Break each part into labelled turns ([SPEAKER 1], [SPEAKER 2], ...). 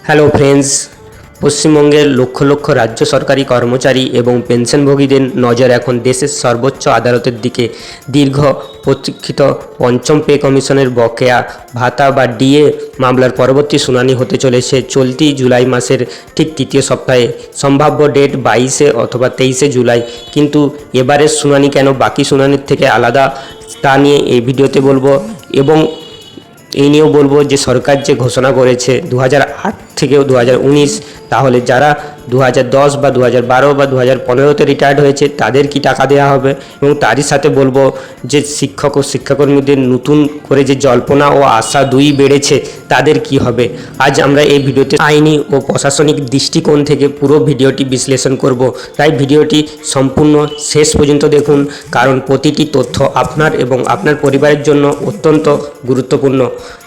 [SPEAKER 1] Hello friends, পশ্চিমবঙ্গের লক্ষ লক্ষ রাজ্য সরকারি কর্মচারী এবং পেনশনভোগীদের নজর এখন দেশের সর্বোচ্চ আদালতের দিকে। দীর্ঘ প্রতীক্ষিত পঞ্চম পে কমিশনের বকেয়া ভাতা বা ডিএ মামলার পরবর্তী শুনানি হতে চলেছে চলতি জুলাই মাসের ঠিক তৃতীয় সপ্তাহে। সম্ভাব্য ডেট 22 অথবা 23 জুলাই। কিন্তু এবারের শুনানি কেন বাকি শুনানির থেকে আলাদা তা নিয়ে এই ভিডিওতে বলবো, এবং এই নিয়েও বলবো যে সরকার যে ঘোষণা করেছে 2008 থেকে 2019, তাহলে যারা 2010 বা 2012 বা 2015-তে রিটায়ার্ড হয়েছে তাদের কি টাকা দেওয়া হবে, এবং তারই সাথে বলবো যে শিক্ষক ও শিক্ষাকর্মীদের নতুন করে যে জল্পনা ও আশা দুই বেড়েছে তাদের কি হবে। আজ আমরা এই ভিডিওতে আইনি ও প্রশাসনিক দৃষ্টিকোণ থেকে পুরো ভিডিওটি বিশ্লেষণ করব, তাই ভিডিওটি সম্পূর্ণ শেষ পর্যন্ত দেখুন, কারণ প্রতিটি তথ্য আপনার এবং আপনার পরিবারের জন্য অত্যন্ত গুরুত্বপূর্ণ।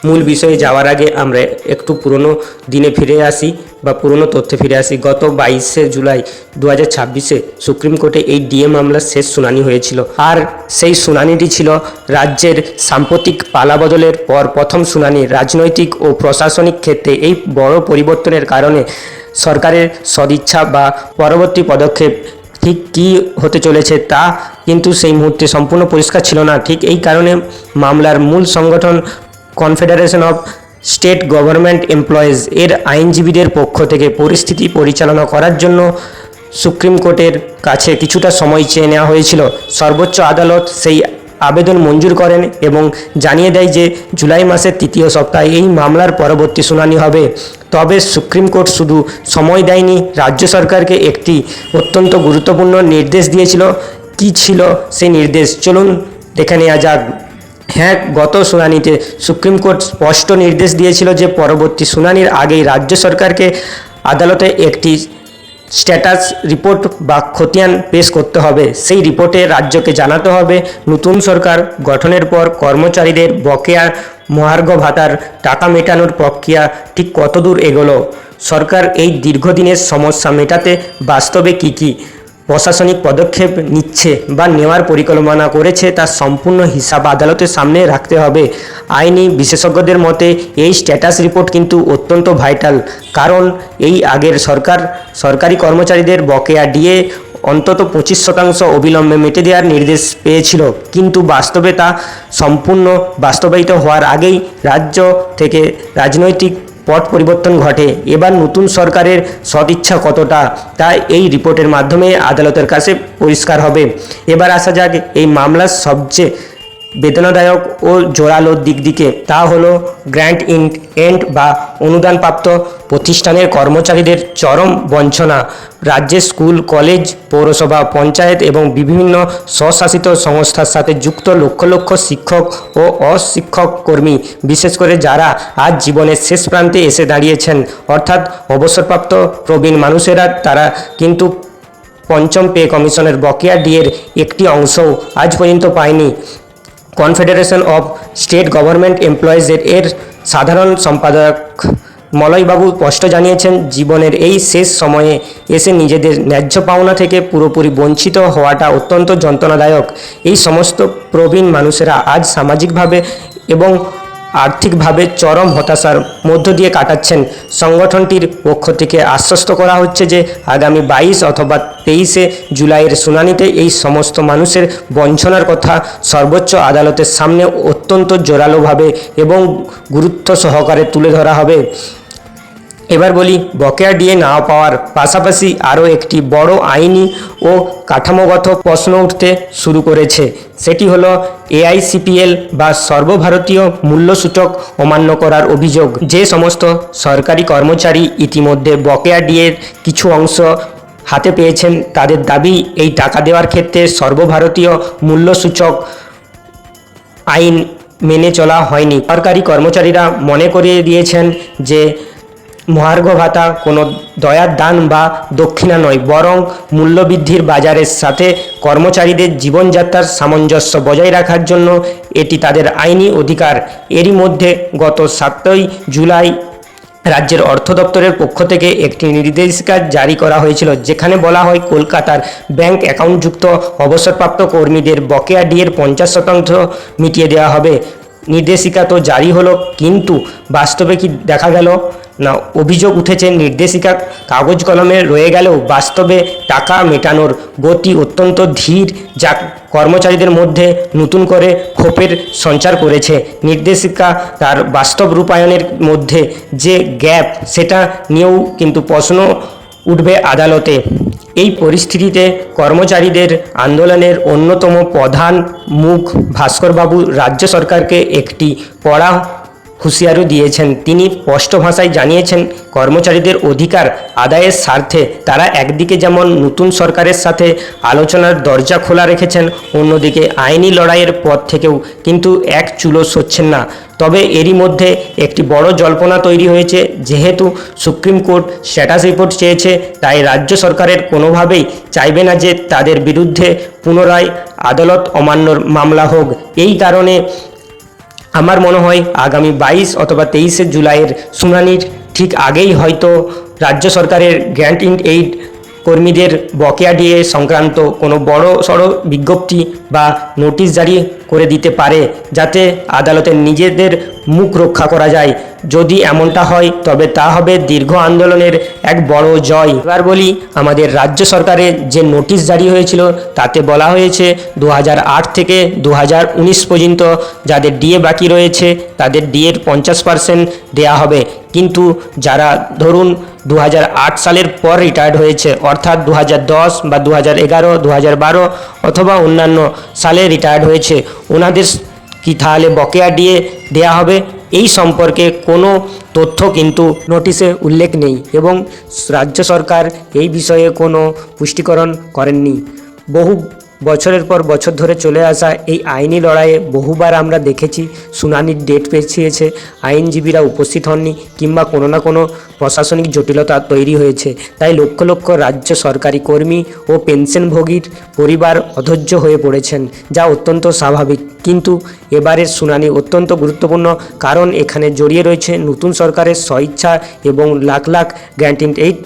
[SPEAKER 1] মূল বিষয়ে যাওয়ার আগে আমরা একটু পুরনো দিনে ফিরে আসি বা পুরনো তথ্যে ফিরে আসি। গত 22 জুলাই 2026 সুপ্রিম কোর্টে এই ডিএ মামলার শেষ শুনানি হয়েছিল, আর সেই শুনানিটি ছিল রাজ্যের সাম্প্রতিক পালাবদলের পর প্রথম শুনানি। রাজনৈতিক ও প্রশাসনিক ক্ষেত্রে এই বড় পরিবর্তনের কারণে সরকারের সদিচ্ছা বা পরবর্তী পদক্ষেপ ঠিক কী হতে চলেছে তা কিন্তু সেই মুহূর্তে সম্পূর্ণ পরিষ্কার ছিল না। ঠিক এই কারণে মামলার মূল সংগঠন confederation of state government employees এর আইনজীবীদের পক্ষ থেকে পরিস্থিতি পরিচালনা করার জন্য সুপ্রিম কোর্টের কাছে কিছুটা সময় চেয়ে নেওয়া হয়েছিল। সর্বোচ্চ আদালত সেই আবেদন মঞ্জুর করেন এবং জানিয়ে দেয় যে জুলাই মাসের তৃতীয় সপ্তাহে এই মামলার পরবর্তী শুনানি হবে। তবে সুপ্রিম কোর্ট শুধু সময় দেয়নি, রাজ্য সরকারকে একটি অত্যন্ত গুরুত্বপূর্ণ নির্দেশ দিয়েছিল। কী ছিল সেই নির্দেশ, চলুন দেখে নেওয়া যাক। হ্যাঁ, গত শুনানিতে সুপ্রিম কোর্ট স্পষ্ট নির্দেশ দিয়েছিল যে পরবর্তী শুনানির আগেই রাজ্য সরকারকে আদালতে একটি স্ট্যাটাস রিপোর্ট বা খতিয়ান পেশ করতে হবে। সেই রিপোর্টে রাজ্যকে জানাতে হবে নতুন সরকার গঠনের পর কর্মচারীদের বকেয়া মহার্ঘ ভাতার টাকা মেটানোর প্রক্রিয়া ঠিক কতদূর এগোলো, সরকার এই দীর্ঘদিনের সমস্যা মেটাতে বাস্তবে কী প্রশাসনিক পদক্ষেপ নিচ্ছে বা নেওয়ার পরিকল্পনা করেছে তার সম্পূর্ণ হিসাব আদালতের সামনে রাখতে হবে। আইনি বিশেষজ্ঞদের মতে এই স্ট্যাটাস রিপোর্ট কিন্তু অত্যন্ত ভাইটাল, কারণ এই আগের সরকার সরকারি কর্মচারীদের বকেয়া ডিএ অন্তত 25% অবিলম্বে মেটে দেওয়ার নির্দেশ পেয়েছিল, কিন্তু বাস্তবে তা সম্পূর্ণ বাস্তবায়িত হওয়ার আগেই রাজ্য থেকে রাজনৈতিক পট পরিবর্তন ঘটে। এবার নতুন সরকারের সদিচ্ছা কতটা তা এই রিপোর্টের মাধ্যমে আদালতের কাছে পরিষ্কার হবে। এবার আসা যাক এই মামলার সবচেয়ে বেদনাদায়ক ও জোরালো দিকে, তা হলো গ্র্যান্ট ইন এন্ড বা অনুদানপ্রাপ্ত প্রতিষ্ঠানের কর্মচারীদের চরম বঞ্চনা। রাজ্যের স্কুল, কলেজ, পৌরসভা, পঞ্চায়েত এবং বিভিন্ন স্বশাসিত সংস্থার সাথে যুক্ত লক্ষ লক্ষ শিক্ষক ও অশিক্ষক কর্মী, বিশেষ করে যারা আজ জীবনের শেষ প্রান্তে এসে দাঁড়িয়েছেন, অর্থাৎ অবসরপ্রাপ্ত প্রবীণ মানুষেরা, তারা কিন্তু পঞ্চম পে কমিশনের বকেয়া ডিএর একটি অংশও আজ পর্যন্ত পায়নি। Confederation of state government employees এর সাধারণ সম্পাদক মলয়বাবু স্পষ্ট জানিয়েছেন, জীবনের এই শেষ সময়ে এসে নিজেদের ন্যায্য পাওনা থেকে পুরোপুরি বঞ্চিত হওয়াটা অত্যন্ত যন্ত্রণাদায়ক। এই সমস্ত প্রবীণ মানুষেরা আজ সামাজিকভাবে এবং আর্থিকভাবে চরম হতাশার মধ্য দিয়ে কাটাচ্ছেন। সংগঠনটির পক্ষ থেকে আশ্বস্ত করা হচ্ছে যে আগামী 22 অথবা 23 জুলাইয়ের শুনানিতে এই সমস্ত মানুষের বঞ্চনার কথা সর্বোচ্চ আদালতের সামনে অত্যন্ত জোরালোভাবে এবং গুরুত্ব সহকারে তুলে ধরা হবে। এবার বলি, বকেয়া ডিএ না পাওয়ার পাশাপাশি আরও একটি বড় আইনি ও কাঠামোগত প্রশ্ন উঠতে শুরু করেছে। সেটি হলো এআইসিপিএল বা সর্বভারতীয় মূল্যসূচক অমান্য করার অভিযোগ। যে সমস্ত সরকারি কর্মচারী ইতিমধ্যে বকেয়া ডিএর কিছু অংশ হাতে পেয়েছেন, তাদের দাবি এই টাকা দেওয়ার ক্ষেত্রে সর্বভারতীয় মূল্যসূচক আইন মেনে চলা হয়নি। সরকারি কর্মচারীরা মনে করিয়ে দিয়েছেন যে মহার্ঘ ভাতা কোনো দয়ার দান বা দক্ষিণা নয়, বরং মূল্যবৃদ্ধির বাজারের সাথে কর্মচারীদের জীবনযাত্রার সামঞ্জস্য বজায় রাখার জন্য এটি তাদের আইনি অধিকার। এরই মধ্যে গত 7 জুলাই রাজ্যের অর্থ দপ্তরের পক্ষ থেকে একটি নির্দেশিকা জারি করা হয়েছিল, যেখানে বলা হয় কলকাতার ব্যাংক অ্যাকাউন্টযুক্ত অবসরপ্রাপ্ত কর্মীদের বকেয়া ডিএর 50% মিটিয়ে দেওয়া হবে। নির্দেশিকা তো জারি হলো, কিন্তু বাস্তবে কি দেখা গেল না? অভিযোগ উঠেছে নির্দেশিকা কাগজ কলমে রয়ে গেলেও বাস্তবে টাকা মেটানোর গতি অত্যন্ত ধীর, যা কর্মচারীদের মধ্যে নতুন করে ক্ষোভের সঞ্চার করেছে। নির্দেশিকা তার বাস্তব রূপায়ণের মধ্যে যে গ্যাপ, সেটা নিয়েও কিন্তু প্রশ্ন উঠবে আদালতে। এই পরিস্থিতিতে কর্মচারীদের আন্দোলনের অন্যতম প্রধান মুখ ভাস্করবাবু রাজ্য সরকারকে একটি কড়া হুঁশিয়ারি দিয়েছেন। তিনি স্পষ্ট ভাষায় জানিয়েছেন, কর্মচারীদের অধিকার আদায়ের স্বার্থে তারা একদিকে যেমন নতুন সরকারের সাথে আলোচনার দরজা খোলা রেখেছেন, অন্যদিকে আইনি লড়াইয়ের পথ থেকেও কিন্তু এক চুলো সরছেন না। তবে এরই মধ্যে একটি বড় জল্পনা তৈরি হয়েছে। যেহেতু সুপ্রিম কোর্ট স্ট্যাটাস রিপোর্ট চেয়েছে, তাই রাজ্য সরকারের কোনোভাবেই চাইবে না যে তাদের বিরুদ্ধে পুনরায় আদালত অমান্যর মামলা হোক। এই কারণে আমার মনে হয় আগামী 22 অথবা 23শে জুলাইয়ের শুনানির ঠিক আগেই হয়তো রাজ্য সরকারের গ্র্যান্ট ইন এইড কর্মীদের বকেয়া ডিএ সংক্রান্ত কোনো বড় সড়ো বিজ্ঞপ্তি বা নোটিশ জারি করে দিতে পারে, যাতে আদালতের নিজেদের মুখ রক্ষা করা যায়। যদি এমনটা হয় তবে তা হবে দীর্ঘ আন্দোলনের এক বড় জয়। এবার বলি, আমাদের রাজ্য সরকারের যে নোটিশ জারি হয়েছিল তাতে বলা হয়েছে 2008 থেকে 2019 পর্যন্ত যাদের ডিএ বাকি রয়েছে তাদের ডিএর 50% দেওয়া হবে। কিন্তু যারা ধরুন 2008 সালের পর রিটায়ার্ড হয়েছে, অর্থাৎ 2010 বা 2011, 2012 অথবা অন্যান্য সালে রিটায়ার্ড হয়েছে, ওনাদের কি তাহলে বকেয়া ডিএ দেওয়া হবে? এই সম্পর্কে কোনো তথ্য কিন্তু নোটিশে উল্লেখ নেই এবং রাজ্য সরকার এই বিষয়ে কোনো পুষ্টিকরণ করেননি। বহু বছরের পর বছর ধরে চলে আসা এই আইনি লড়াইয়ে বহুবার আমরা দেখেছি শুনানির ডেট পেছিয়েছে, আইনজীবীরা উপস্থিত হননি, কিংবা কোনো না কোনো প্রশাসনিক জটিলতা তৈরি হয়েছে। তাই লক্ষ লক্ষ রাজ্য সরকারি কর্মী ও পেনশনভোগীর পরিবার অধৈর্য হয়ে পড়েছেন, যা অত্যন্ত স্বাভাবিক। কিন্তু এবারের শুনানি অত্যন্ত গুরুত্বপূর্ণ, কারণ এখানে জড়িয়ে রয়েছে নতুন সরকারের স্বইচ্ছা এবং lakh lakh grant in aid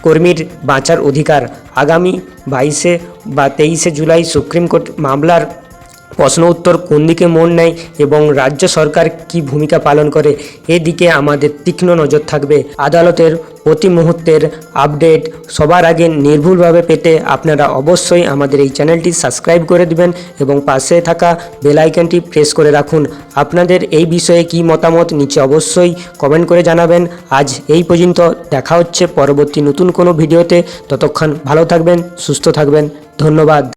[SPEAKER 1] কর্মীর বাঁচার অধিকার। আগামী 22শে বা 23শে জুলাই সুপ্রিম কোর্ট মামলার প্রশ্ন উত্তর কোন দিকে মোড় নেয় এবং রাজ্য সরকার কি ভূমিকা পালন করে, এদিকে আমাদের তীক্ষ্ণ নজর থাকবে। আদালতের প্রতি মুহূর্তের আপডেট সবার আগে নির্ভুলভাবে পেতে আপনারা অবশ্যই আমাদের এই চ্যানেলটি সাবস্ক্রাইব করে দিবেন এবং পাশে থাকা বেল আইকনটি প্রেস করে রাখুন। আপনাদের এই বিষয়ে কি মতামত নিচে অবশ্যই কমেন্ট করে জানাবেন। আজ এই পর্যন্ত, দেখা হচ্ছে পরবর্তী নতুন কোনো ভিডিওতে। ততক্ষণ ভালো থাকবেন, সুস্থ থাকবেন, ধন্যবাদ।